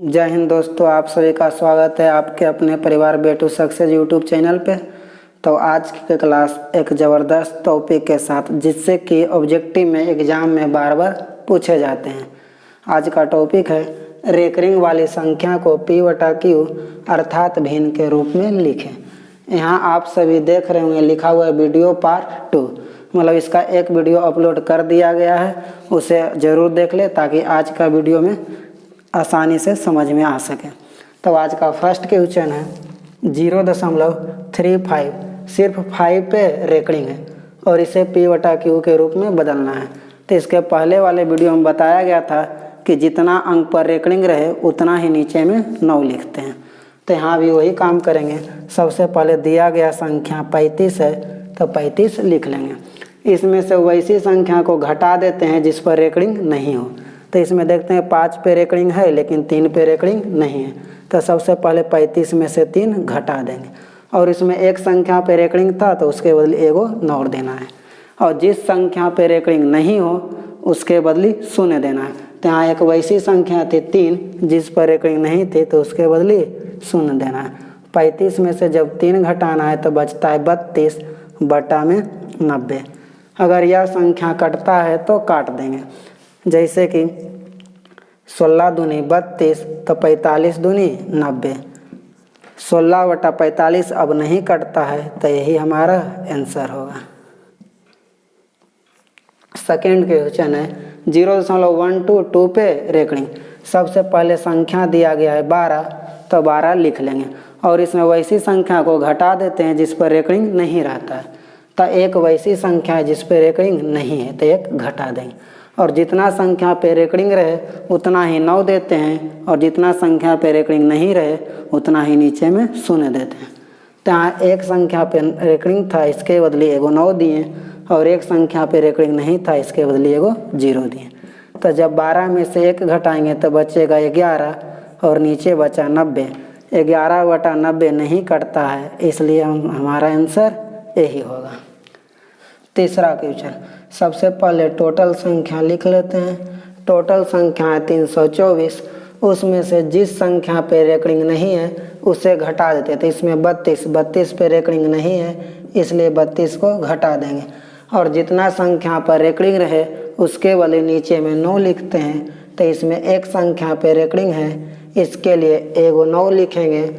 जय हिंद दोस्तों, आप सभी का स्वागत है आपके अपने परिवार बेटू सक्सेस यूट्यूब चैनल पे। तो आज की क्लास एक ज़बरदस्त टॉपिक के साथ जिससे कि ऑब्जेक्टिव में एग्ज़ाम में बार बार पूछे जाते हैं। आज का टॉपिक है रेकरिंग वाली संख्या को P/Q अर्थात भिन्न के रूप में लिखें। यहाँ आप सभी देख रहे होंगे लिखा हुआ है वीडियो पार्ट 2, मतलब इसका एक वीडियो अपलोड कर दिया गया है, उसे ज़रूर देख ले ताकि आज का वीडियो में आसानी से समझ में आ सके। तो आज का फर्स्ट क्वेश्चन है 0.35, सिर्फ 5 पे रेकरिंग है और इसे P/Q के रूप में बदलना है। तो इसके पहले वाले वीडियो में बताया गया था कि जितना अंक पर रेकरिंग रहे उतना ही नीचे में 9 लिखते हैं। तो यहाँ भी वही काम करेंगे। सबसे पहले दिया गया संख्या 35 है तो 35 लिख लेंगे। इसमें से वैसी संख्या को घटा देते हैं जिस पर रेकरिंग नहीं हो। तो इसमें देखते हैं 5 पे रेकरिंग है लेकिन 3 पे रेकरिंग नहीं है। तो सबसे पहले 35 में से 3 घटा देंगे और इसमें एक संख्या पे रेकरिंग था तो उसके बदले एगो 9 देना है, और जिस संख्या पे रेकरिंग नहीं हो उसके बदले 0 देना है। तो यहाँ एक वैसी संख्या थी 3 जिस पर रेकरिंग नहीं थी तो उसके बदले 0 देना है। 35 में से जब 3 घटाना है तो बचता है 32 बटा में 90। अगर यह संख्या कटता है तो काट देंगे, जैसे कि 16 दूनी 32 तो 45 दूनी 90। 16/45 अब नहीं कटता है तो यही हमारा आंसर होगा। सेकेंड क्वेश्चन है 0.122 पे रेकरिंग। सबसे पहले संख्या दिया गया है 12 तो 12 लिख लेंगे और इसमें वैसी संख्या को घटा देते हैं जिस पर रेकरिंग नहीं रहता है। तो एक वैसी संख्या है जिस पर रेकरिंग नहीं है तो एक घटा देंगे, और जितना संख्या पे रेकरिंग रहे उतना ही 9 देते हैं, और जितना संख्या पे रेकरिंग नहीं रहे उतना ही नीचे में 0 देते हैं। तो यहाँ एक संख्या पे रेकरिंग था इसके बदले एगो 9 दिए, और एक संख्या पे रेकरिंग नहीं था इसके बदले एगो 0 दिए। तो जब 12 में से 1 घटाएंगे तो बचेगा 11 और नीचे बचा 90। 11/90 नहीं कटता है, इसलिए हमारा आंसर यही होगा। तीसरा क्वेश्चन, सबसे पहले टोटल संख्या लिख लेते हैं। टोटल संख्या है 324, उसमें से जिस संख्या पे रेकरिंग नहीं है उसे घटा देते। तो इसमें 32 पे रेकरिंग नहीं है इसलिए 32 को घटा देंगे, और जितना संख्या पर रेकरिंग रहे उसके वाले नीचे में 9 लिखते हैं। तो इसमें एक संख्या पे रेकरिंग है इसके लिए एगो 9 लिखेंगे,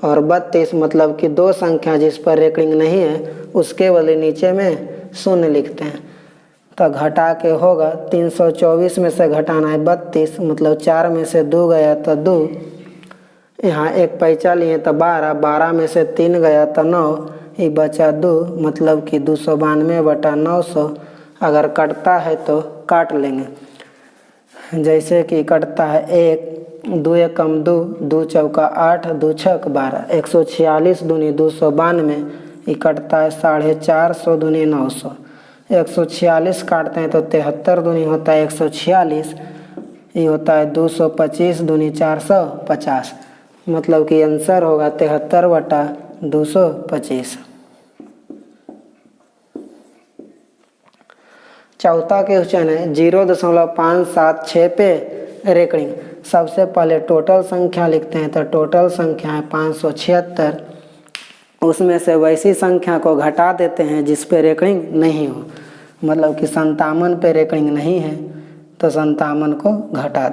और 32 मतलब कि 2 संख्या जिस पर रेकरिंग नहीं है उसके वाले नीचे में 0 लिखते हैं। तो घटा के होगा 324 में से घटाना है 32, मतलब 4 में से 2 गया तो 2, यहाँ एक पैसा लिए तो 12 में से 3 गया तो 9, ये बचा 2, मतलब कि 292/900। अगर कटता है तो काट लेंगे, जैसे कि कटता है 1, 2 एकम 2, 2 चौका 8, 2 छक 12, 146 दूनी 292, ये कटता है 450 दूनी 900। 146 काटते हैं तो 73 दूनी होता है 146, ये होता है 225 दूनी 450, मतलब कि आंसर होगा 73/225। चौथा क्वेश्चन है 0.576 पे रेकरिंग। सबसे पहले टोटल संख्या लिखते हैं। तो टोटल संख्या है 576, उसमें से वैसी संख्या को घटा देते हैं जिस पे रेकरिंग नहीं हो, मतलब कि 57 पे रेकरिंग नहीं है तो 57 को घटा,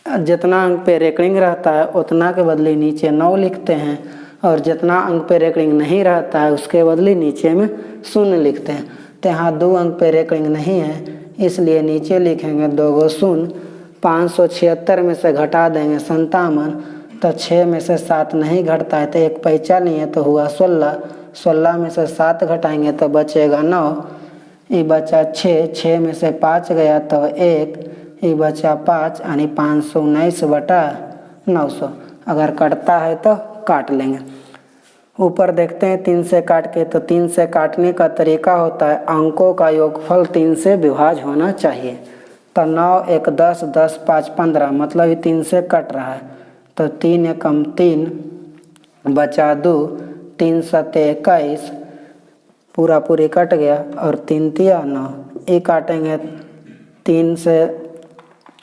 जितना अंक पे रेकरिंग रहता है उतना के बदले नीचे 9 लिखते हैं, और जितना अंक पे रेकरिंग नहीं रहता है उसके बदले नीचे में 0 लिखते हैं। तो यहाँ 2 अंक पे रेकरिंग नहीं है इसलिए नीचे लिखेंगे 2 गो 0। 576 में से घटा देंगे 57, तो 6 में से 7 नहीं घटता है तो एक पैसा नहीं है तो हुआ 16। 16 में से 7 घटाएंगे तो बचेगा 9, ये बचा 6 में से 5 गया तो 1, ये बचा 5, यानी 519/900। अगर कटता है तो काट लेंगे। ऊपर देखते हैं 3 से काट के, तो 3 से काटने का तरीका होता है अंकों का योगफल 3 से विभाज्य होना चाहिए। तो 9 1 10, 10 5 15, मतलब ये 3 से कट रहा है। तो 3 एकम 3 बचा 2, 3 7 21, पूरा पूरी कट गया, और 3 तिया 9, ये काटेंगे 3 से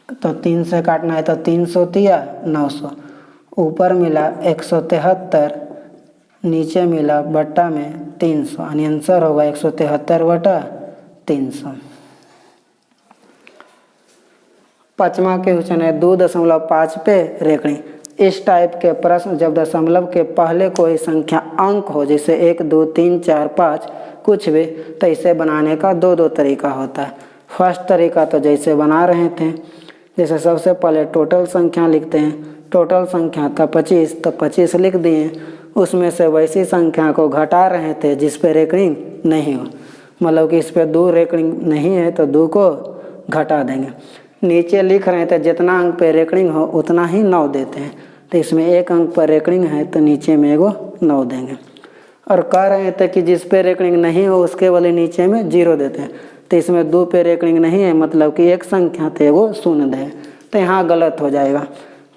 तो 3 से काटना है तो 300 तिया 900, ऊपर मिला 173, नीचे मिला बट्टा में 300, यानी आंसर होगा 173 बटा 300। 5वां क्वेश्चन है 2.5 पे रेखनी। इस टाइप के प्रश्न जब दशमलव के पहले कोई संख्या अंक हो, जैसे 1 2 3 4 5 कुछ भी, तो इसे बनाने का दो तरीका होता है। फर्स्ट तरीका तो जैसे बना रहे थे, जैसे सबसे पहले टोटल संख्या लिखते हैं। टोटल संख्या था 25, तो 25 लिख दिए। उसमें से वैसी संख्या को घटा रहे थे जिस पे रेकरिंग नहीं हो, मतलब कि इस पे 2 रेकरिंग नहीं है तो 2 को घटा देंगे। नीचे लिख रहे थे जितना अंक पे रेकरिंग हो उतना ही 9 देते हैं, तो इसमें 1 अंक पर रेकरिंग है तो नीचे में एगो 9 देंगे। और कह रहे थे कि जिस पे रेकरिंग नहीं हो उसके वाले नीचे में 0 देते हैं, तो इसमें 2 पे रेकरिंग नहीं है, मतलब कि एक संख्या थे वो 0 दे, तो यहाँ गलत हो जाएगा।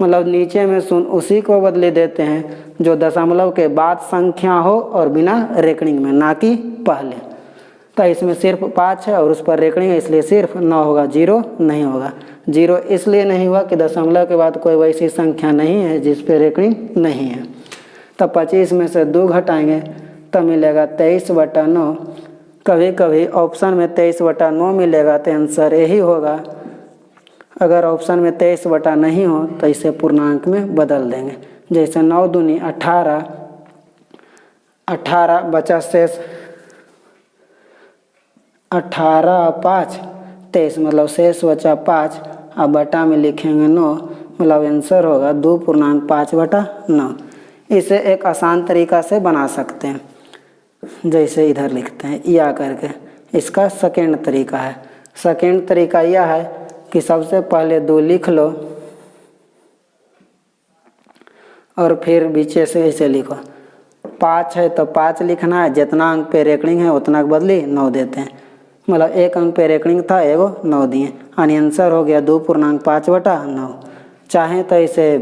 मतलब नीचे में 0 उसी को बदले देते हैं जो दशमलव के बाद संख्या हो और बिना रेकरिंग में, ना कि पहले। तो इसमें सिर्फ 5 है और उस पर रेकरिंग है, इसलिए सिर्फ 9 होगा, 0 नहीं होगा। 0 इसलिए नहीं हुआ कि दशमलव के बाद कोई वैसी संख्या नहीं है जिस पे रेकरिंग नहीं है। तो 25 में से 2 घटाएंगे तो मिलेगा 23 बटा 9। कभी कभी ऑप्शन में 23 बटा 9 मिलेगा तो आंसर यही होगा। अगर ऑप्शन में 23 बटा नहीं हो तो इसे पूर्णांक में बदल देंगे। जैसे 9 दूनी 18, 18 बचा शेष 18 5 23, मतलब शेष बचा 5। अब बटा में लिखेंगे 9, मतलब आंसर होगा 2.5 बटा 9। इसे एक आसान तरीका से बना सकते हैं, जैसे इधर लिखते हैं या करके। इसका सेकेंड तरीका है। सेकेंड तरीका यह है कि सबसे पहले 2 लिख लो और फिर बीचे से ऐसे लिखो। 5 है तो 5 लिखना है, जितना अंक पे रेकरिंग है उतना के बदले 9 देते हैं, मतलब 1 अंक पे रेकरिंग था एगो 9 दिए, यानी आंसर हो गया 2.5 बटा 9। चाहें तो इसे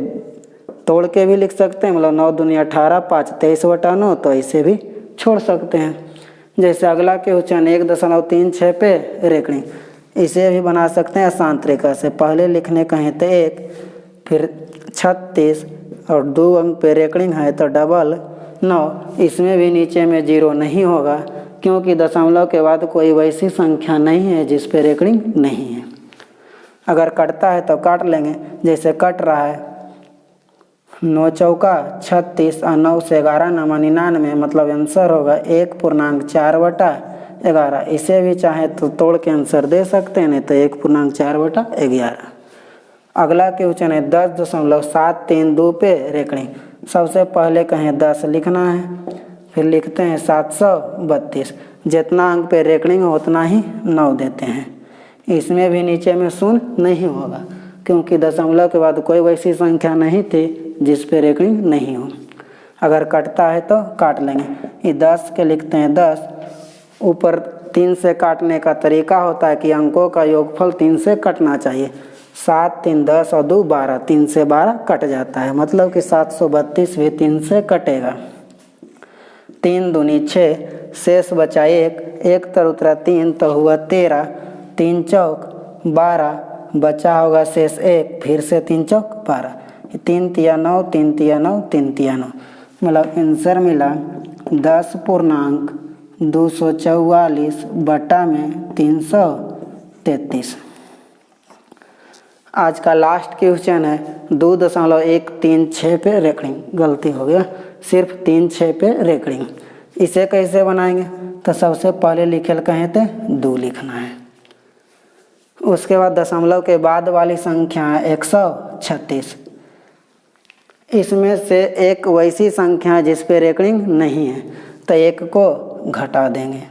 तोड़ के भी लिख सकते हैं, मतलब 9 दूनी 18 5 23 बटा 9, तो इसे भी छोड़ सकते हैं। जैसे अगला क्वेश्चन 1.36 पे रेकरिंग, इसे भी बना सकते हैं आसान तरीका से। पहले लिखने कहें तो 1, फिर 36 और 2 अंक पे रेकरिंग है तो डबल 9। इसमें भी नीचे में 0 नहीं होगा क्योंकि दशमलव के बाद कोई वैसी संख्या नहीं है जिस पे रेकरिंग नहीं है। अगर कटता है तो काट लेंगे, जैसे कट रहा है 9 चौका 36 और 9 से 11 9 99, मतलब आंसर होगा 1.4 बटा 11। इसे भी चाहे तो तोड़ के आंसर दे सकते हैं, नहीं तो 1.4 बटा 11। अगला क्वेश्चन है 10.732 पे रेकरिंग। सबसे पहले कहें 10 लिखना है, फिर लिखते हैं 732। जितना अंक पे रेकरिंग हो उतना ही 9 देते हैं। इसमें भी नीचे में 0 नहीं होगा क्योंकि दशमलव के बाद कोई वैसी संख्या नहीं थी जिस पे रेकरिंग नहीं हो। अगर कटता है तो काट लेंगे। ये 10 के लिखते हैं 10। ऊपर 3 से काटने का तरीका होता है कि अंकों का योगफल 3 से कटना चाहिए। 7 3 10 और 2 12, 3 से 12 कट जाता है, मतलब कि 732 भी 3 से कटेगा। 3 दूनी 6, शेष बचा 1, 1 तर उतरा 3 तो हुआ 13, 3 चौक 12, बचा होगा शेष 1, फिर से 3 चौक 12, 3 तिया 9, 3 तिया 9, 3 तिया 9, मतलब आंसर मिला 10.244 बटा में 333। आज का लास्ट क्वेश्चन है 2.136 पे रेकरिंग। गलती हो गया, सिर्फ 36 पे रेकरिंग। इसे कैसे बनाएंगे? तो सबसे पहले लिखे कहें थे 2 लिखना है, उसके बाद दशमलव के बाद वाली संख्या है 136। इसमें से एक वैसी संख्या जिस पे रेकरिंग नहीं है तो 1 को घटा देंगे।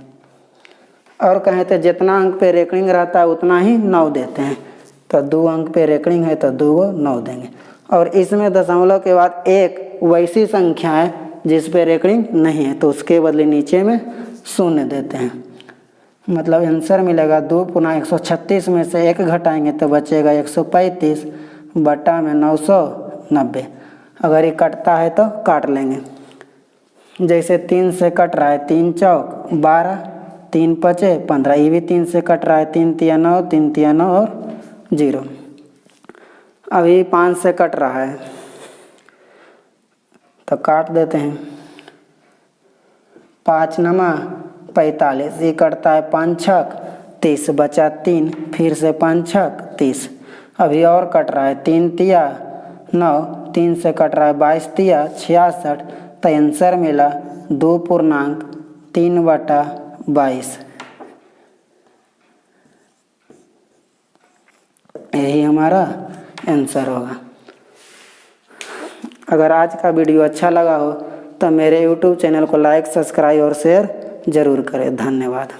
और कहें तो जितना अंक पे रेकरिंग रहता है उतना ही 9 देते हैं, तो 2 अंक पे रेकरिंग है तो 2 को 9 देंगे। और इसमें दशमलव के बाद एक वैसी संख्या है जिस पे रेकरिंग नहीं है तो उसके बदले नीचे में 0 देते हैं, मतलब आंसर मिलेगा 2 पुनः 136 में से 1 घटाएंगे तो बचेगा 135 बटा में 990। अगर ये कटता है तो काट लेंगे। जैसे 3 से कट रहा है, 3 चौक 12, 3 5 15, ये भी 3 से कट रहा है, 3 तिया 9, 3 तिया 9 और 0। अभी 5 से कट रहा है तो काट देते हैं। 5 नमा 45, ये कटता है 5 छक 30, बचा 3, फिर से 5 छक 30। अभी और कट रहा है 3 तिया 9, 3 से कट रहा है 22 तिया 66। तो आंसर मिला 2.3/22। यही हमारा आंसर होगा। अगर आज का वीडियो अच्छा लगा हो तो मेरे YouTube चैनल को लाइक, सब्सक्राइब और शेयर ज़रूर करें। धन्यवाद।